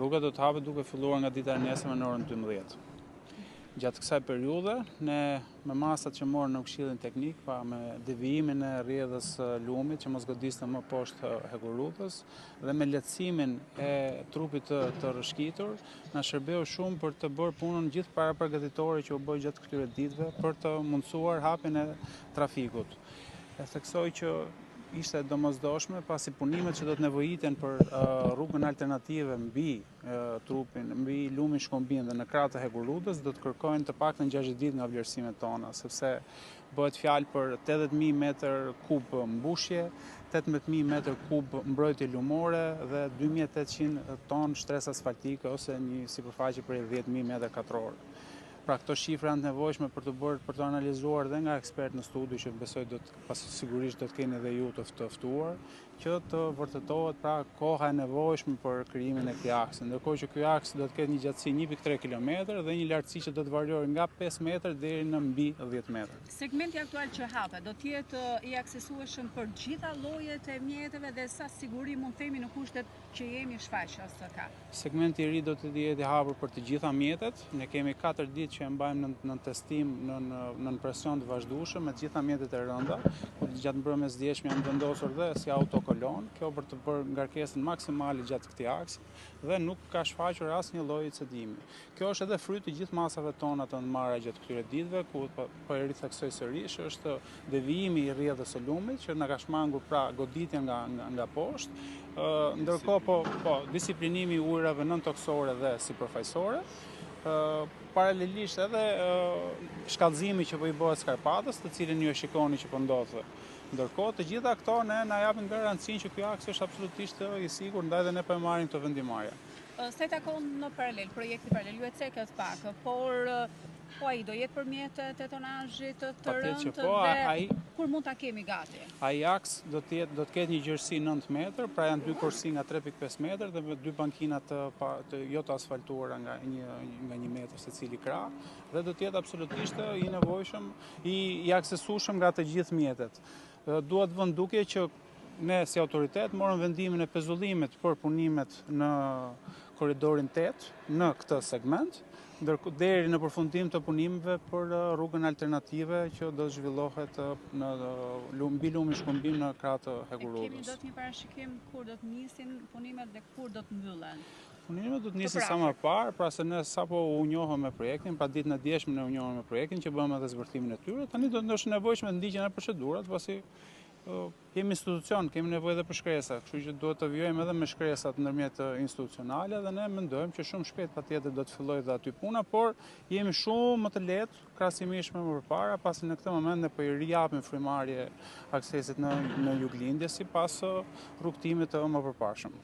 Rruga do të hapet duke filluar nga dita e nesërme në orën 12. Gjatë kësaj periudhe, ne me masat që morën në këshillin teknik, pa me devijimin e rrjedhës lumit që mos godiste më poshtë hekurudhës dhe me lehtësimin e trupit të rrëshqitur, na shërbeu shumë për të bërë punën gjithë parapërgatitore që u bë gjatë këtyre ditëve për të mundësuar hapjen e trafikut. E theksoj që ishte domosdoshme pasi punimet që do të nevojiten për rrugën alternative mbi trupin, mbi lumin Shkombin dhe në krah të hekurudhës do të kërkojnë të paktën 60 ditë nga vlerësimet tona, sepse bëhet fjalë për 80.000 metër kub mbushje, 18.000 metër kub mbrojtje lumore dhe 2.800 ton shtresë asfaltike ose një sipërfaqe për 10.000 metër katror. Pra këto shifra janë nevojshme për të analizuar dhe nga ekspert në studio që besoj sigurisht do të keni edhe ju të ftuar, që të vërtetohet pra koha e nevojshme për krijimin e këtij aksi. Ndërkohë që ky aks do të ketë një gjatësi 1.3 km dhe një lartësi që do të variojë nga 5 metër deri në mbi 10 metër. Segmenti aktual që hapet do të jetë i aksesueshëm për gjitha llojet e mjeteve dhe sa siguri mund themi në kushtet që jemi shfaqur së ka. Segmenti i ri do të jetë i hapur për të gjitha mjetet. Ne kemi 4 ditë që e mbajmë në testim në presion të vazhdueshëm me të gjitha mjetet e rënda, ku gjatë mbrëmjes djeshme janë vendosur dhe si autokolon, kjo për të bërë ngarkesën maksimale gjatë këtij aksi dhe nuk ka shfaqur asnjë lloj cedimi. Kjo është edhe fryti i gjithë masave tona të marra gjatë këtyre ditëve, ku po e ritheksoj sërish, është devijimi i rrjedhës së lumit që na ka shmangur pra goditja nga poshtë. Ndërkohë disiplinimi i ujrave nën-toksore dhe sipërfaqësore. Paralelisht edhe shkallëzimi që po i bëhet Skarpatës, të cilin ju e shikoni që po ndodh. Ndërkohë, të gjitha këto na japin garancinë që ky aks është absolutisht i sigurt, ndaj dhe ne po e marrim këtë vendimarrje. Se takon në paralel, projekti paralel, ju e cekët pak, por ai do jetë përmjet të tonazhit të rëndë dhe kur mund ta kemi gati? Ai aks do të ketë një gjerësi 9 metër, pra janë 2 korsi nga 3.5 metër dhe me 2 bankina jo të asfaltuara nga 1 metër secili krah, dhe do të jetë absolutisht i nevojshëm, i aksesueshëm nga të gjithë mjetet. Duhet vënë duke që ne si autoritet morëm vendimin e pezullimit për punimet në korridorin 8 në këtë segment, deri në përfundim të punimeve për rrugën alternative që do të zhvillohet mbi lumin Shkombim në krah të hekurudhës. Kemi dot një parashikim kur do të nisin punimet dhe kur do të mbyllen? Punimet do të nisin sa më parë, pra se ne sapo u njohëm me projektin, pra ditën e djeshme ne u njohëm me projektin që bëmë edhe zbërthimin e tyre. Tani do të është nevojshme të ndiqen edhe procedurat, pasi jemi institucion, kemi nevojë edhe për shkresa, kështu që duhet të vijojmë edhe me shkresat ndërmjet institucionale dhe ne mendojmë që shumë shpejt patjetër do të fillojë dhe aty puna, por jemi shumë më të lehtë krahasimisht me më përpara, pasi në këtë moment ne po i rijapim frymarrje aksesit në juglindje sipas rrugtimit të më përparshëm.